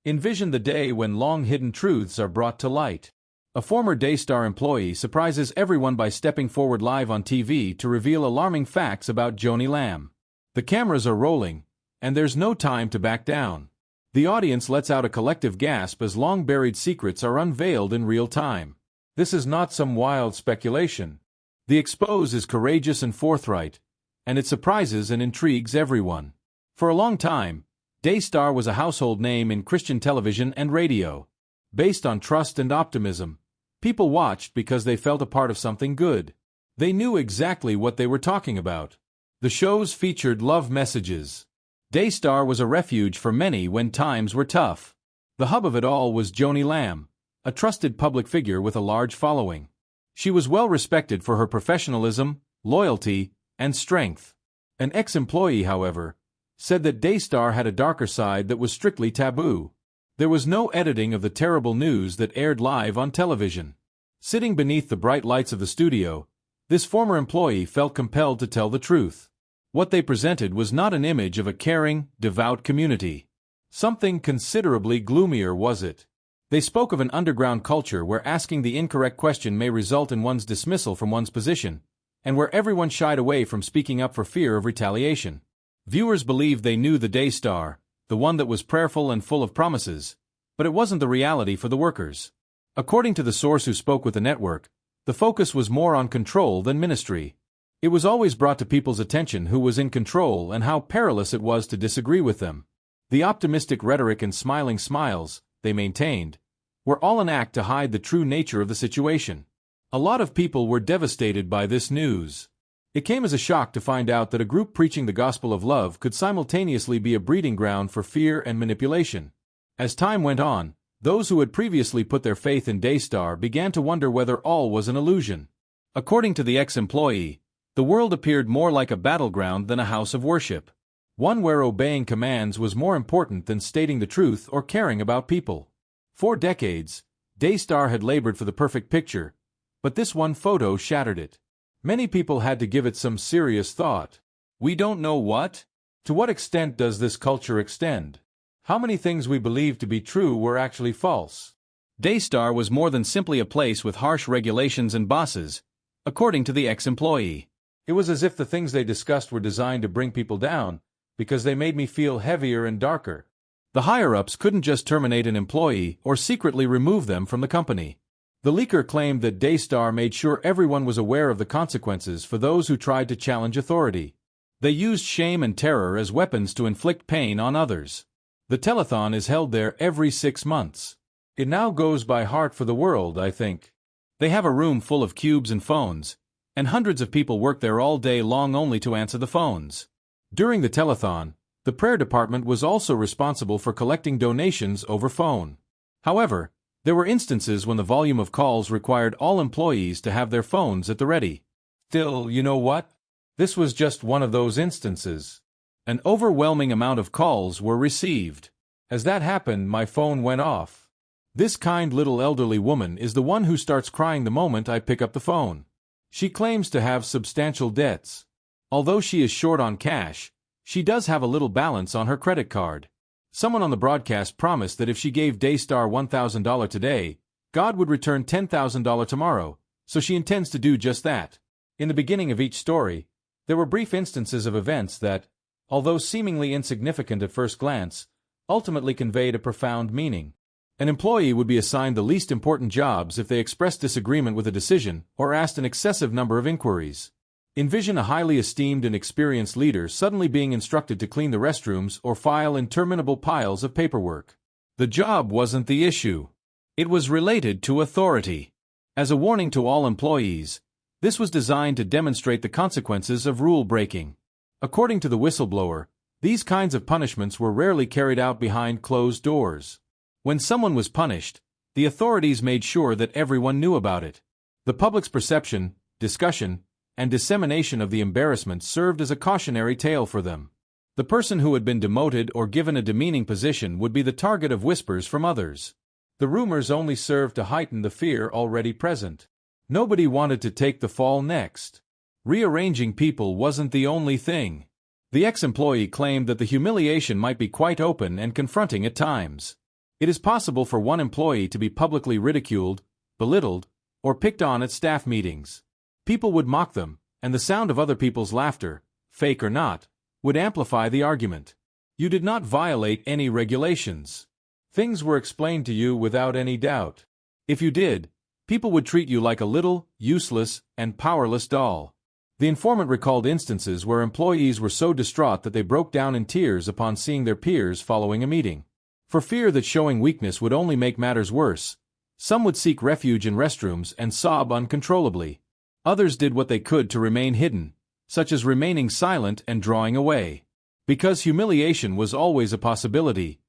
Envision the day when long-hidden truths are brought to light. A former Daystar employee surprises everyone by stepping forward live on TV to reveal alarming facts about Joni Lamb. The cameras are rolling, and there's no time to back down. The audience lets out a collective gasp as long-buried secrets are unveiled in real time. This is not some wild speculation. The expose is courageous and forthright, and it surprises and intrigues everyone. For a long time, Daystar was a household name in Christian television and radio. Based on trust and optimism, people watched because they felt a part of something good. They knew exactly what they were talking about. The shows featured love messages. Daystar was a refuge for many when times were tough. The hub of it all was Joni Lamb, a trusted public figure with a large following. She was well respected for her professionalism, loyalty, and strength. An ex-employee, however, said that Daystar had a darker side that was strictly taboo. There was no editing of the terrible news that aired live on television. Sitting beneath the bright lights of the studio, this former employee felt compelled to tell the truth. What they presented was not an image of a caring, devout community. Something considerably gloomier was it. They spoke of an underground culture where asking the incorrect question may result in one's dismissal from one's position, and where everyone shied away from speaking up for fear of retaliation. Viewers believed they knew the Daystar, the one that was prayerful and full of promises, but it wasn't the reality for the workers. According to the source who spoke with the network, the focus was more on control than ministry. It was always brought to people's attention who was in control and how perilous it was to disagree with them. The optimistic rhetoric and smiling smiles, they maintained, were all an act to hide the true nature of the situation. A lot of people were devastated by this news. It came as a shock to find out that a group preaching the gospel of love could simultaneously be a breeding ground for fear and manipulation. As time went on, those who had previously put their faith in Daystar began to wonder whether all was an illusion. According to the ex-employee, the world appeared more like a battleground than a house of worship. One where obeying commands was more important than stating the truth or caring about people. For decades, Daystar had labored for the perfect picture, but this one photo shattered it. Many people had to give it some serious thought. We don't know what? To what extent does this culture extend? How many things we believed to be true were actually false? Daystar was more than simply a place with harsh regulations and bosses, according to the ex-employee. It was as if the things they discussed were designed to bring people down, because they made me feel heavier and darker. The higher-ups couldn't just terminate an employee or secretly remove them from the company. The leaker claimed that Daystar made sure everyone was aware of the consequences for those who tried to challenge authority. They used shame and terror as weapons to inflict pain on others. The telethon is held there every 6 months. It now goes by heart for the world, I think. They have a room full of cubes and phones, and hundreds of people work there all day long only to answer the phones. During the telethon, the prayer department was also responsible for collecting donations over phone. However, there were instances when the volume of calls required all employees to have their phones at the ready. Still, you know what? This was just one of those instances. An overwhelming amount of calls were received. As that happened, my phone went off. This kind little elderly woman is the one who starts crying the moment I pick up the phone. She claims to have substantial debts. Although she is short on cash, she does have a little balance on her credit card. Someone on the broadcast promised that if she gave Daystar $1,000 today, God would return $10,000 tomorrow, so she intends to do just that. In the beginning of each story, there were brief instances of events that, although seemingly insignificant at first glance, ultimately conveyed a profound meaning. An employee would be assigned the least important jobs if they expressed disagreement with a decision or asked an excessive number of inquiries. Envision a highly esteemed and experienced leader suddenly being instructed to clean the restrooms or file interminable piles of paperwork. The job wasn't the issue. It was related to authority. As a warning to all employees, this was designed to demonstrate the consequences of rule breaking. According to the whistleblower, these kinds of punishments were rarely carried out behind closed doors. When someone was punished, the authorities made sure that everyone knew about it. The public's perception, discussion, and dissemination of the embarrassment served as a cautionary tale for them. The person who had been demoted or given a demeaning position would be the target of whispers from others. The rumors only served to heighten the fear already present. Nobody wanted to take the fall next. Rearranging people wasn't the only thing. The ex-employee claimed that the humiliation might be quite open and confronting at times. It is possible for one employee to be publicly ridiculed, belittled, or picked on at staff meetings. People would mock them, and the sound of other people's laughter, fake or not, would amplify the argument. You did not violate any regulations. Things were explained to you without any doubt. If you did, people would treat you like a little, useless, and powerless doll. The informant recalled instances where employees were so distraught that they broke down in tears upon seeing their peers following a meeting. For fear that showing weakness would only make matters worse, some would seek refuge in restrooms and sob uncontrollably. Others did what they could to remain hidden, such as remaining silent and drawing away. Because humiliation was always a possibility,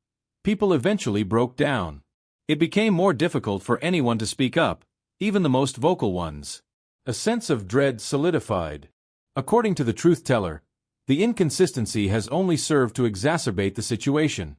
people eventually broke down. It became more difficult for anyone to speak up, even the most vocal ones. A sense of dread solidified. According to the truth teller, the inconsistency has only served to exacerbate the situation.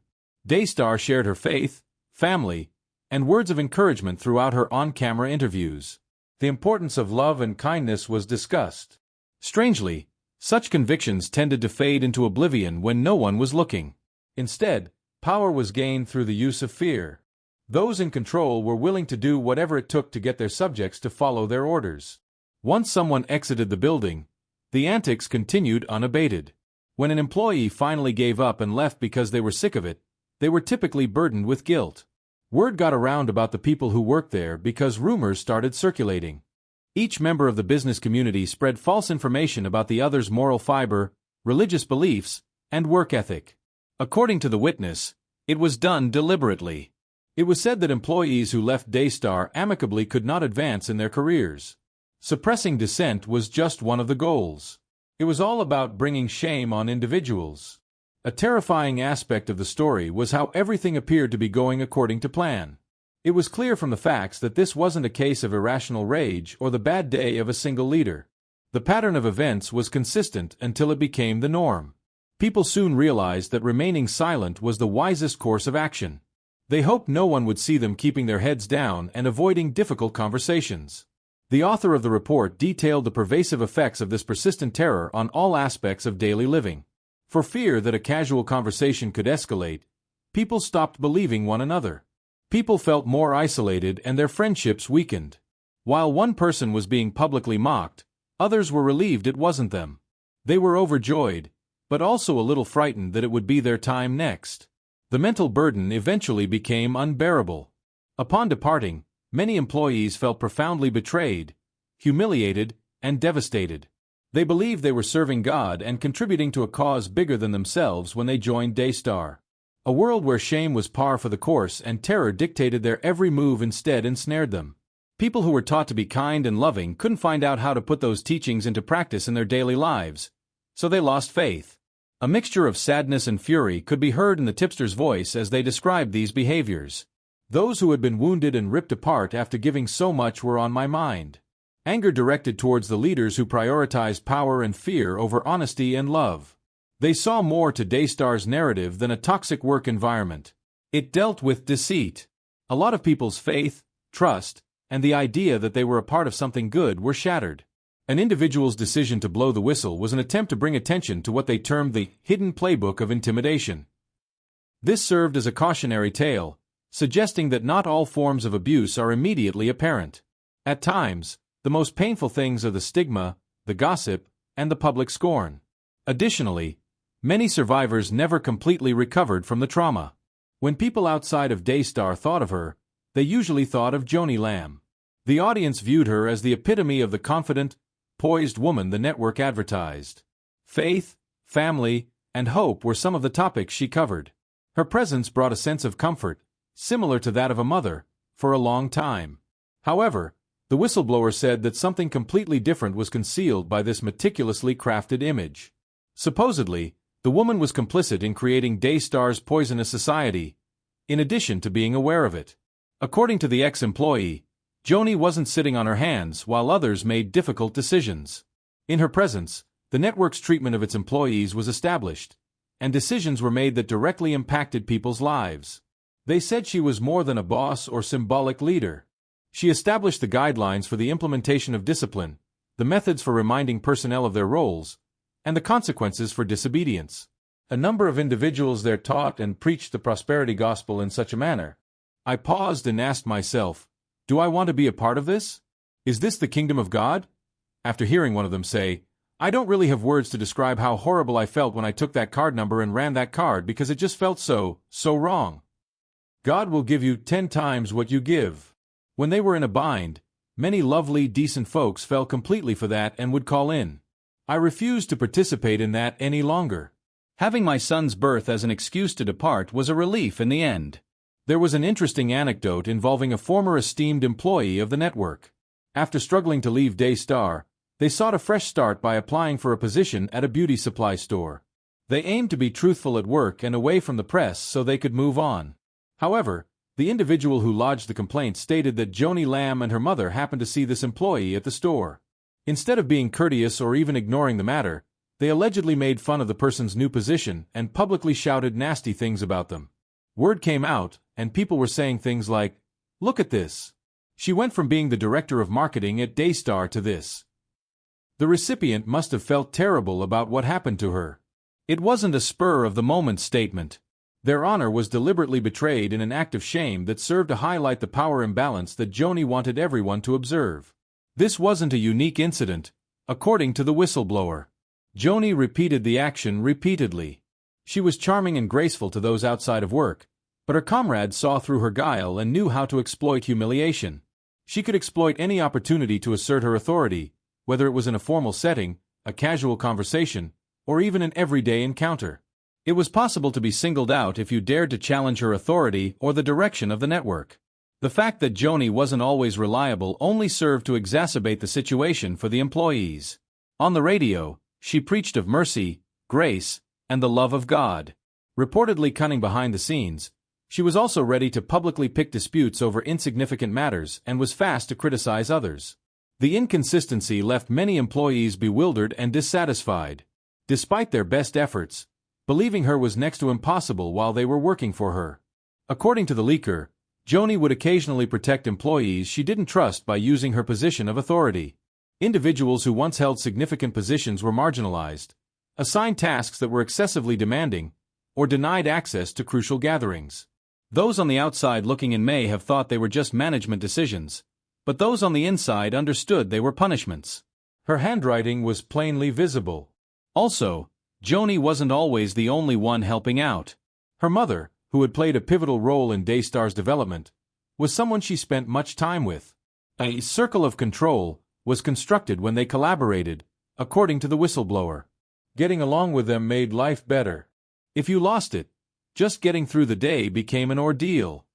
Daystar shared her faith, family, and words of encouragement throughout her on-camera interviews. The importance of love and kindness was discussed. Strangely, such convictions tended to fade into oblivion when no one was looking. Instead, power was gained through the use of fear. Those in control were willing to do whatever it took to get their subjects to follow their orders. Once someone exited the building, the antics continued unabated. When an employee finally gave up and left because they were sick of it, they were typically burdened with guilt. Word got around about the people who worked there because rumors started circulating. Each member of the business community spread false information about the other's moral fiber, religious beliefs, and work ethic. According to the witness, it was done deliberately. It was said that employees who left Daystar amicably could not advance in their careers. Suppressing dissent was just one of the goals. It was all about bringing shame on individuals. A terrifying aspect of the story was how everything appeared to be going according to plan. It was clear from the facts that this wasn't a case of irrational rage or the bad day of a single leader. The pattern of events was consistent until it became the norm. People soon realized that remaining silent was the wisest course of action. They hoped no one would see them keeping their heads down and avoiding difficult conversations. The author of the report detailed the pervasive effects of this persistent terror on all aspects of daily living. For fear that a casual conversation could escalate, people stopped believing one another. People felt more isolated and their friendships weakened. While one person was being publicly mocked, others were relieved it wasn't them. They were overjoyed, but also a little frightened that it would be their time next. The mental burden eventually became unbearable. Upon departing, many employees felt profoundly betrayed, humiliated, and devastated. They believed they were serving God and contributing to a cause bigger than themselves when they joined Daystar. A world where shame was par for the course and terror dictated their every move instead ensnared them. People who were taught to be kind and loving couldn't find out how to put those teachings into practice in their daily lives, so they lost faith. A mixture of sadness and fury could be heard in the tipster's voice as they described these behaviors. Those who had been wounded and ripped apart after giving so much were on my mind. Anger directed towards the leaders who prioritized power and fear over honesty and love. They saw more to Daystar's narrative than a toxic work environment. It dealt with deceit. A lot of people's faith, trust, and the idea that they were a part of something good were shattered. An individual's decision to blow the whistle was an attempt to bring attention to what they termed the hidden playbook of intimidation. This served as a cautionary tale, suggesting that not all forms of abuse are immediately apparent. At times, the most painful things are the stigma, the gossip, and the public scorn. Additionally, many survivors never completely recovered from the trauma. When people outside of Daystar thought of her, they usually thought of Joni Lamb. The audience viewed her as the epitome of the confident, poised woman the network advertised. Faith, family, and hope were some of the topics she covered. Her presence brought a sense of comfort, similar to that of a mother, for a long time. However, the whistleblower said that something completely different was concealed by this meticulously crafted image. Supposedly, the woman was complicit in creating Daystar's poisonous society, in addition to being aware of it. According to the ex-employee, Joni wasn't sitting on her hands while others made difficult decisions. In her presence, the network's treatment of its employees was established, and decisions were made that directly impacted people's lives. They said she was more than a boss or symbolic leader. She established the guidelines for the implementation of discipline, the methods for reminding personnel of their roles, and the consequences for disobedience. A number of individuals there taught and preached the prosperity gospel in such a manner. I paused and asked myself, do I want to be a part of this? Is this the kingdom of God? After hearing one of them say, I don't really have words to describe how horrible I felt when I took that card number and ran that card because it just felt so wrong. God will give you 10 times what you give. When they were in a bind, many lovely, decent folks fell completely for that and would call in. I refused to participate in that any longer. Having my son's birth as an excuse to depart was a relief in the end. There was an interesting anecdote involving a former esteemed employee of the network. After struggling to leave Daystar, they sought a fresh start by applying for a position at a beauty supply store. They aimed to be truthful at work and away from the press so they could move on. However, the individual who lodged the complaint stated that Joni Lamb and her mother happened to see this employee at the store. Instead of being courteous or even ignoring the matter, they allegedly made fun of the person's new position and publicly shouted nasty things about them. Word came out, and people were saying things like, "Look at this. She went from being the director of marketing at Daystar to this." The recipient must have felt terrible about what happened to her. It wasn't a spur-of-the-moment statement. Their honor was deliberately betrayed in an act of shame that served to highlight the power imbalance that Joni wanted everyone to observe. This wasn't a unique incident, according to the whistleblower. Joni repeated the action repeatedly. She was charming and graceful to those outside of work, but her comrades saw through her guile and knew how to exploit humiliation. She could exploit any opportunity to assert her authority, whether it was in a formal setting, a casual conversation, or even an everyday encounter. It was possible to be singled out if you dared to challenge her authority or the direction of the network. The fact that Joni wasn't always reliable only served to exacerbate the situation for the employees. On the radio, she preached of mercy, grace, and the love of God. Reportedly cunning behind the scenes, she was also ready to publicly pick disputes over insignificant matters and was fast to criticize others. The inconsistency left many employees bewildered and dissatisfied. Despite their best efforts, believing her was next to impossible while they were working for her. According to the leaker, Joni would occasionally protect employees she didn't trust by using her position of authority. Individuals who once held significant positions were marginalized, assigned tasks that were excessively demanding, or denied access to crucial gatherings. Those on the outside looking in may have thought they were just management decisions, but those on the inside understood they were punishments. Her handwriting was plainly visible. Also, Joni wasn't always the only one helping out. Her mother, who had played a pivotal role in Daystar's development, was someone she spent much time with. A circle of control was constructed when they collaborated, according to the whistleblower. Getting along with them made life better. If you lost it, just getting through the day became an ordeal.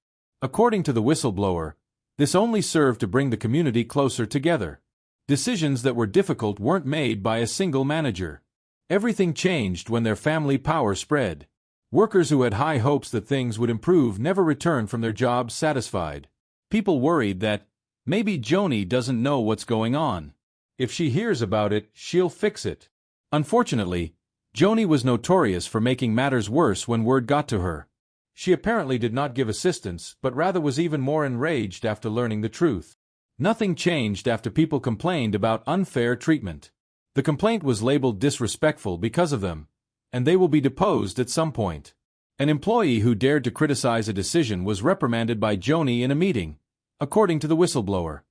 According to the whistleblower, this only served to bring the community closer together. Decisions that were difficult weren't made by a single manager. Everything changed when their family power spread. Workers who had high hopes that things would improve never returned from their jobs satisfied. People worried that, maybe Joni doesn't know what's going on. If she hears about it, she'll fix it. Unfortunately, Joni was notorious for making matters worse when word got to her. She apparently did not give assistance, but rather was even more enraged after learning the truth. Nothing changed after people complained about unfair treatment. The complaint was labeled disrespectful because of them, and they will be deposed at some point. An employee who dared to criticize a decision was reprimanded by Joni in a meeting, according to the whistleblower.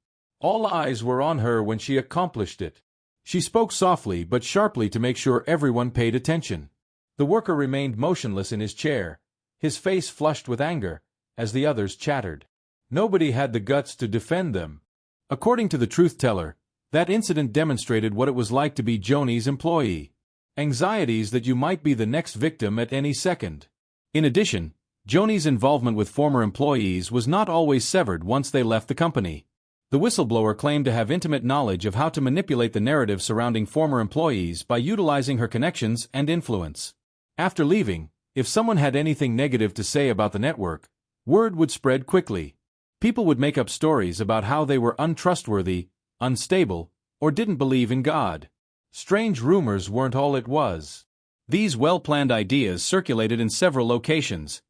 All eyes were on her when she accomplished it. She spoke softly but sharply to make sure everyone paid attention. The worker remained motionless in his chair, his face flushed with anger, as the others chattered. Nobody had the guts to defend them. According to the truth-teller, that incident demonstrated what it was like to be Joni's employee. Anxieties that you might be the next victim at any second. In addition, Joni's involvement with former employees was not always severed once they left the company. The whistleblower claimed to have intimate knowledge of how to manipulate the narrative surrounding former employees by utilizing her connections and influence. After leaving, if someone had anything negative to say about the network, word would spread quickly. People would make up stories about how they were untrustworthy, unstable, or didn't believe in God. Strange rumors weren't all it was. These well-planned ideas circulated in several locations,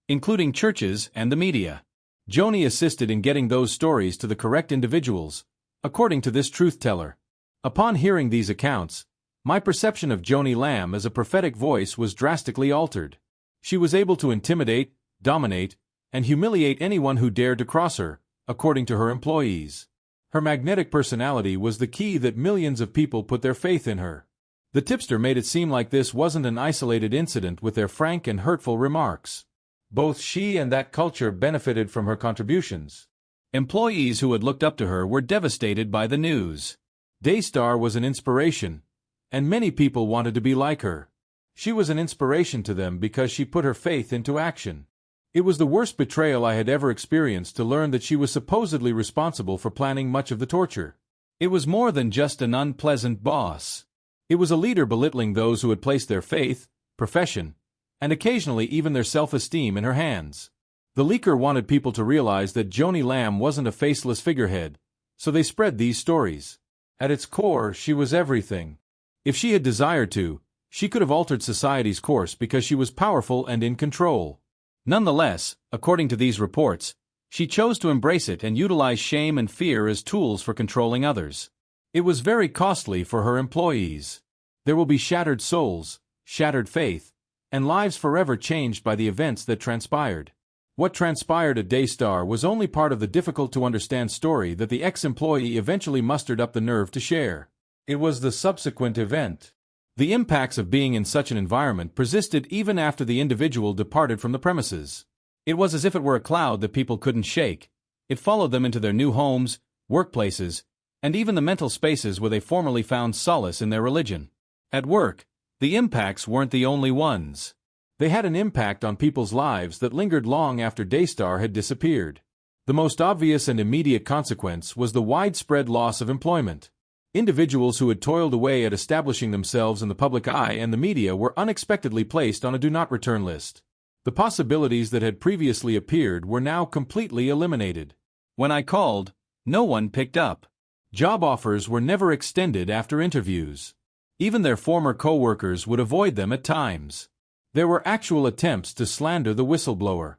including churches and the media. Joni assisted in getting those stories to the correct individuals, according to this truth-teller. Upon hearing these accounts, My perception of Joni Lamb as a prophetic voice was drastically altered. She was able to intimidate, dominate, and humiliate anyone who dared to cross her, according to her employees. Her magnetic personality was the key that millions of people put their faith in her. The tipster made it seem like this wasn't an isolated incident with their frank and hurtful remarks. Both she and that culture benefited from her contributions. Employees who had looked up to her were devastated by the news. Daystar was an inspiration, and many people wanted to be like her. She was an inspiration to them because she put her faith into action. It was the worst betrayal I had ever experienced to learn that she was supposedly responsible for planning much of the torture. It was more than just an unpleasant boss. It was a leader belittling those who had placed their faith, profession, and occasionally even their self-esteem in her hands. The leaker wanted people to realize that Joni Lamb wasn't a faceless figurehead, so they spread these stories. At its core, she was everything. If she had desired to, she could have altered society's course because she was powerful and in control. Nonetheless, according to these reports, she chose to embrace it and utilize shame and fear as tools for controlling others. It was very costly for her employees. There will be shattered souls, shattered faith, and lives forever changed by the events that transpired. What transpired at Daystar was only part of the difficult-to-understand story that the ex-employee eventually mustered up the nerve to share. It was the subsequent event. The impacts of being in such an environment persisted even after the individual departed from the premises. It was as if it were a cloud that people couldn't shake. It followed them into their new homes, workplaces, and even the mental spaces where they formerly found solace in their religion. At work, the impacts weren't the only ones. They had an impact on people's lives that lingered long after Daystar had disappeared. The most obvious and immediate consequence was the widespread loss of employment. Individuals who had toiled away at establishing themselves in the public eye and the media were unexpectedly placed on a do-not-return list. The possibilities that had previously appeared were now completely eliminated. When I called, no one picked up. Job offers were never extended after interviews. Even their former co-workers would avoid them at times. There were actual attempts to slander the whistleblower.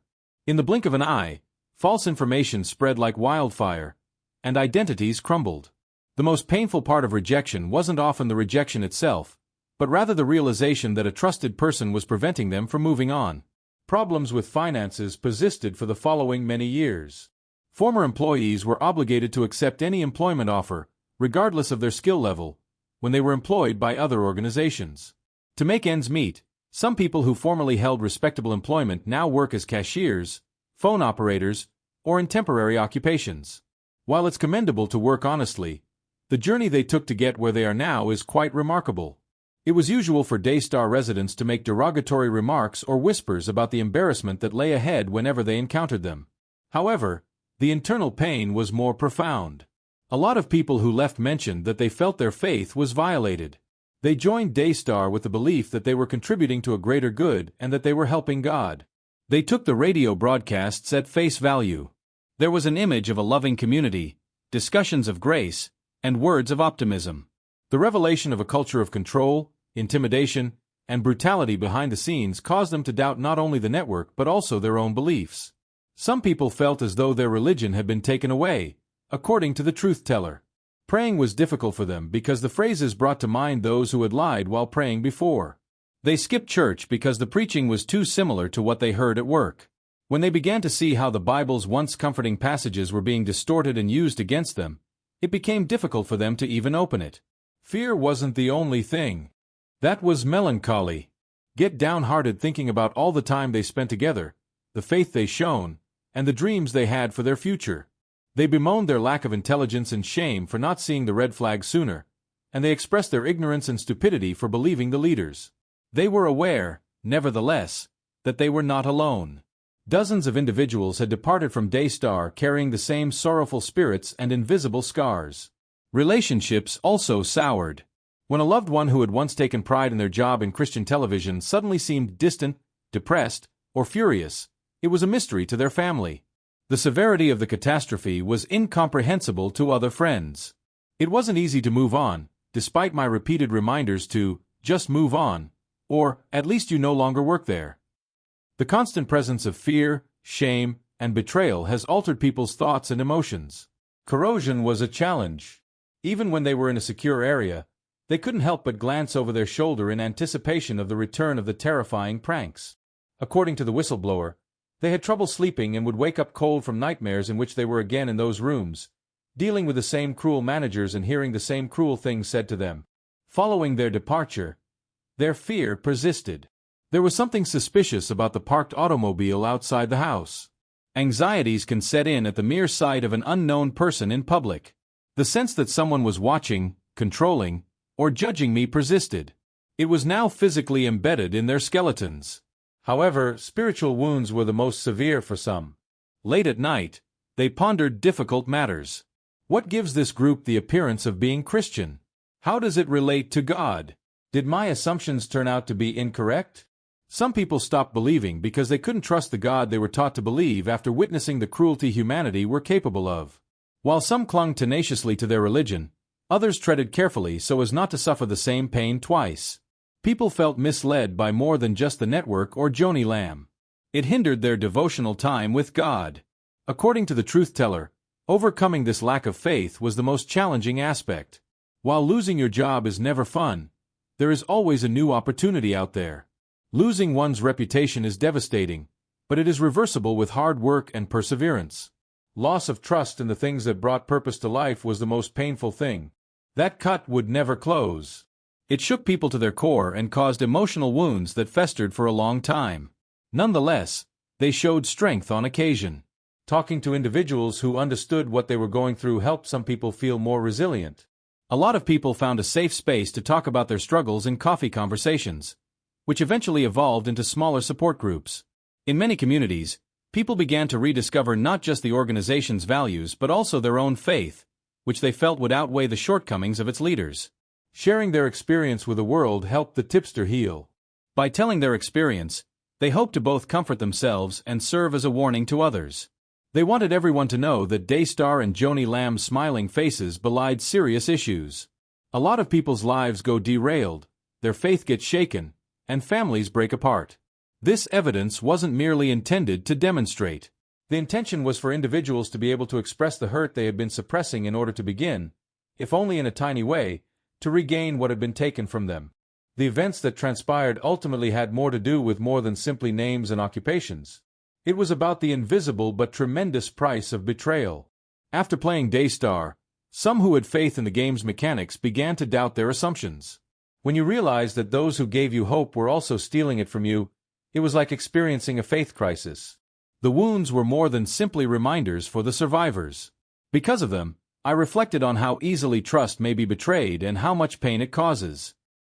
In the blink of an eye, false information spread like wildfire, and identities crumbled. The most painful part of rejection wasn't often the rejection itself, but rather the realization that a trusted person was preventing them from moving on. Problems with finances persisted for the following many years. Former employees were obligated to accept any employment offer, regardless of their skill level, when they were employed by other organizations. To make ends meet, some people who formerly held respectable employment now work as cashiers, phone operators, or in temporary occupations. While it's commendable to work honestly, the journey they took to get where they are now is quite remarkable. It was usual for Daystar residents to make derogatory remarks or whispers about the embarrassment that lay ahead whenever they encountered them. However, the internal pain was more profound. A lot of people who left mentioned that they felt their faith was violated. They joined Daystar with the belief that they were contributing to a greater good and that they were helping God. They took the radio broadcasts at face value. There was an image of a loving community, discussions of grace, and words of optimism. The revelation of a culture of control, intimidation, and brutality behind the scenes caused them to doubt not only the network but also their own beliefs. Some people felt as though their religion had been taken away, according to the truth-teller. Praying was difficult for them because the phrases brought to mind those who had lied while praying before. They skipped church because the preaching was too similar to what they heard at work. When they began to see how the Bible's once comforting passages were being distorted and used against them, it became difficult for them to even open it. Fear wasn't the only thing. That was melancholy. Get downhearted thinking about all the time they spent together, the faith they shown, and the dreams they had for their future. They bemoaned their lack of intelligence and shame for not seeing the red flag sooner, and they expressed their ignorance and stupidity for believing the leaders. They were aware, nevertheless, that they were not alone. Dozens of individuals had departed from Daystar carrying the same sorrowful spirits and invisible scars. Relationships also soured. When a loved one who had once taken pride in their job in Christian television suddenly seemed distant, depressed, or furious, it was a mystery to their family. The severity of the catastrophe was incomprehensible to other friends. It wasn't easy to move on, despite my repeated reminders to just move on, or at least you no longer work there. The constant presence of fear, shame, and betrayal has altered people's thoughts and emotions. Corrosion was a challenge. Even when they were in a secure area, They couldn't help but glance over their shoulder in anticipation of the return of the terrifying pranks. According to the whistleblower, they had trouble sleeping and would wake up cold from nightmares in which they were again in those rooms, dealing with the same cruel managers and hearing the same cruel things said to them. Following their departure, their fear persisted. There was something suspicious about the parked automobile outside the house. Anxieties can set in at the mere sight of an unknown person in public. The sense that someone was watching, controlling, or judging me persisted. It was now physically embedded in their skeletons. However, spiritual wounds were the most severe for some. Late at night, they pondered difficult matters. What gives this group the appearance of being Christian? How does it relate to God? Did my assumptions turn out to be incorrect? Some people stopped believing because they couldn't trust the God they were taught to believe after witnessing the cruelty humanity were capable of. While some clung tenaciously to their religion, others treaded carefully so as not to suffer the same pain twice. People felt misled by more than just the network or Joni Lamb. It hindered their devotional time with God. According to the truth teller, overcoming this lack of faith was the most challenging aspect. While losing your job is never fun, there is always a new opportunity out there. Losing one's reputation is devastating, but it is reversible with hard work and perseverance. Loss of trust in the things that brought purpose to life was the most painful thing. That cut would never close. It shook people to their core and caused emotional wounds that festered for a long time. Nonetheless, they showed strength on occasion. Talking to individuals who understood what they were going through helped some people feel more resilient. A lot of people found a safe space to talk about their struggles in coffee conversations, which eventually evolved into smaller support groups. In many communities, people began to rediscover not just the organization's values but also their own faith, which they felt would outweigh the shortcomings of its leaders. Sharing their experience with the world helped the tipster heal. By telling their experience, they hoped to both comfort themselves and serve as a warning to others. They wanted everyone to know that Daystar and Joni Lamb's smiling faces belied serious issues. A lot of people's lives go derailed, their faith gets shaken, and families break apart. This evidence wasn't merely intended to demonstrate. The intention was for individuals to be able to express the hurt they had been suppressing in order to begin, if only in a tiny way, to regain what had been taken from them. The events that transpired ultimately had more to do with more than simply names and occupations. It was about the invisible but tremendous price of betrayal. After playing Daystar, some who had faith in the game's mechanics began to doubt their assumptions. When you realized that those who gave you hope were also stealing it from you, it was like experiencing a faith crisis. The wounds were more than simply reminders for the survivors. Because of them, I reflected on how easily trust may be betrayed and how much pain it causes.